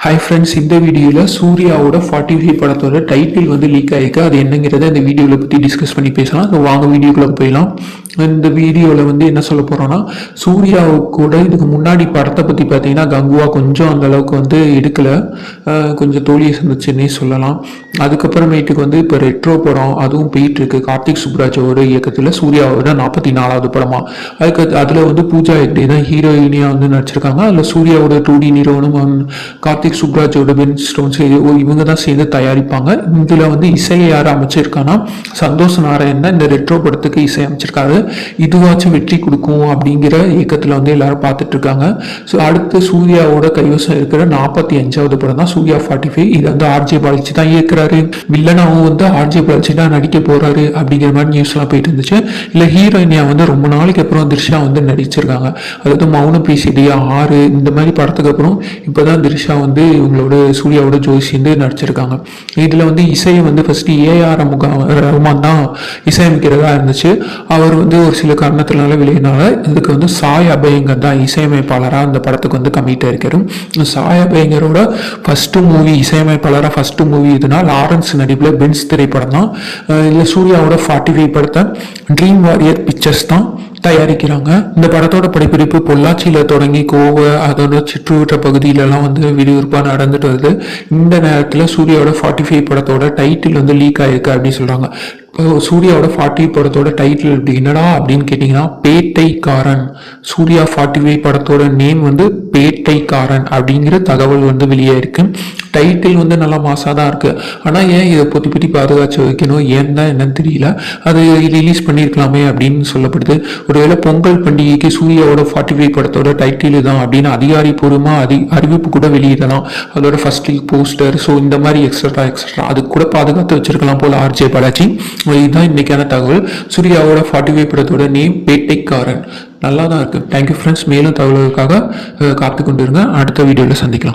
Hi friends, இந்த வீடியோவில் சூர்யாவோட 45 படத்தோட டைட்டில் வந்து லீக் ஆகிருக்கு. அது என்னங்கிறத இந்த வீடியோவில் பற்றி டிஸ்கஸ் பண்ணி பேசலாம். ஸோ வாங்க வீடியோக்குள்ளே போயிடலாம். இந்த வீடியோவில் வந்து என்ன சொல்ல போகிறோன்னா, சூர்யாவுக்கூட இதுக்கு முன்னாடி படத்தை பற்றி பார்த்தீங்கன்னா கங்குவா கொஞ்சம் அந்தளவுக்கு வந்து எடுக்கலை, கொஞ்சம் தோல்வியை சந்திச்சுன்னே சொல்லலாம். அதுக்கப்புறமேட்டுக்கு வந்து இப்போ ரெட்ரோ படம் அதுவும் போயிட்டுருக்கு. கார்த்திக் சுப்ராஜோட இயக்கத்தில் சூர்யாவோட 44வது படமாக அதில் வந்து பூஜா ஹெக்டே தான் ஹீரோயினியாக வந்து நடிச்சிருக்காங்க. அதில் சூர்யாவோட 2D நிறுவனம் கார்த்திக் சுப்ராஜோட பென் ஸ்டோன்ஸ் இவங்க தான் சேர்ந்து தயாரிப்பாங்க. இதில் வந்து இசையை யார் அமைச்சிருக்காங்கன்னா சந்தோஷ் நாராயண் தான் இந்த ரெட்ரோ படத்துக்கு இசை அமைச்சிருக்காரு. இதுவாச்சும் வெற்றி கொடுக்கும் அப்படிங்கிற இயக்கத்தில் வந்து எல்லாரும் பார்த்துட்டு இருக்காங்க. ஸோ அடுத்து சூர்யாவோட கைவசம் இருக்கிற 45வது படம் தான் சூர்யா 45. இது வந்து ஆர்ஜே பாலாஜி தான் இயக்குறாரு. வில்லனாவும் வந்து ஆர்ஜே பாலாஜி தான் நடிக்க போறாரு அப்படிங்கிற மாதிரி நியூஸ்லாம் போயிட்டு இருந்துச்சு. இல்லை ஹீரோயினியா வந்து ரொம்ப நாளைக்கு அப்புறம் திரிஷா வந்து நடிச்சிருக்காங்க. அதாவது மௌனம் பேசிடியா 6 இந்த மாதிரி படத்துக்கு அப்புறம் இப்போதான் திரிஷா வந்து இவங்களோட சூர்யாவோட ஜோடி சேர்ந்து நடிச்சிருக்காங்க. இதில் வந்து இசையை வந்து ஃபர்ஸ்ட் ஏஆர் ரஹ்மான் தான் இசையமைக்கிறதா இருந்துச்சு. அவர் வந்து ஒரு சில காரணத்தினால விளையினால இதுக்கு வந்து சாய் அபயங்கர் தான் இசையமைப்பாளராக அந்த படத்துக்கு வந்து கமிட் ஆயிருக்காரு. சாய் அபயங்கரோட ஃபர்ஸ்ட் மூவி இசையமைப்பாளராக ஃபர்ஸ்ட் மூவி இதுனா லாரன்ஸ் நடிப்பில் பென்ஸ் திரைப்படம் தான். இதில் சூர்யாவோட 45 படத்தை ட்ரீம் வாரியர் பிக்சர்ஸ் தான் தயாரிக்கிறாங்க. இந்த படத்தோட படப்பிடிப்பு பொள்ளாச்சியில் தொடங்கி கோவை அதோட சுற்றுவட்ட பகுதியிலலாம் வந்து விறுவிறுப்பாக நடந்துட்டு வருது. இந்த நேரத்தில் சூர்யாவோட 45 படத்தோட டைட்டில் வந்து லீக் ஆயிருக்கு அப்படின்னு சொல்கிறாங்க. சூர்யாவோட 40 படத்தோட டைட்டில் இப்படி என்னடா அப்படின்னு கேட்டிங்கன்னா பேட்டைக்காரன். சூர்யா 45 படத்தோட நேம் வந்து பேட்டைக்காரன் அப்படிங்கிற தகவல் வந்து வெளியே இருக்கு. டைட்டில் வந்து நல்லா மாசாக தான் இருக்குது. ஆனால் ஏன் இதை பொத்தி பாதுகாத்து வைக்கணும், ஏன் தான் என்னன்னு தெரியல. அது ரிலீஸ் பண்ணியிருக்கலாமே அப்படின்னு சொல்லப்படுது. ஒருவேளை பொங்கல் பண்டிகைக்கு சூர்யாவோட 45 படத்தோட டைட்டில் தான் அப்படின்னு அதிகாரிப்பூர்வமாக அறிவிப்பு கூட வெளியிடலாம். அதோட ஃபர்ஸ்ட் லீக் போஸ்டர் ஸோ இந்த மாதிரி எக்ஸ்ட்ரா அது கூட பாதுகாத்து வச்சிருக்கலாம் போல ஆர்ஜே பாலாஜி. இதுதான் இன்னைக்கான தகவல். சூர்யாவோட 45 படத்தோட நேம் பேட்டைக்காரன். நல்லா தான் இருக்குது. Thank you friends. மேலும் தகவலுக்காக காத்து கொண்டு இருங்க. அடுத்த வீடியோவில் சந்திக்கலாம்.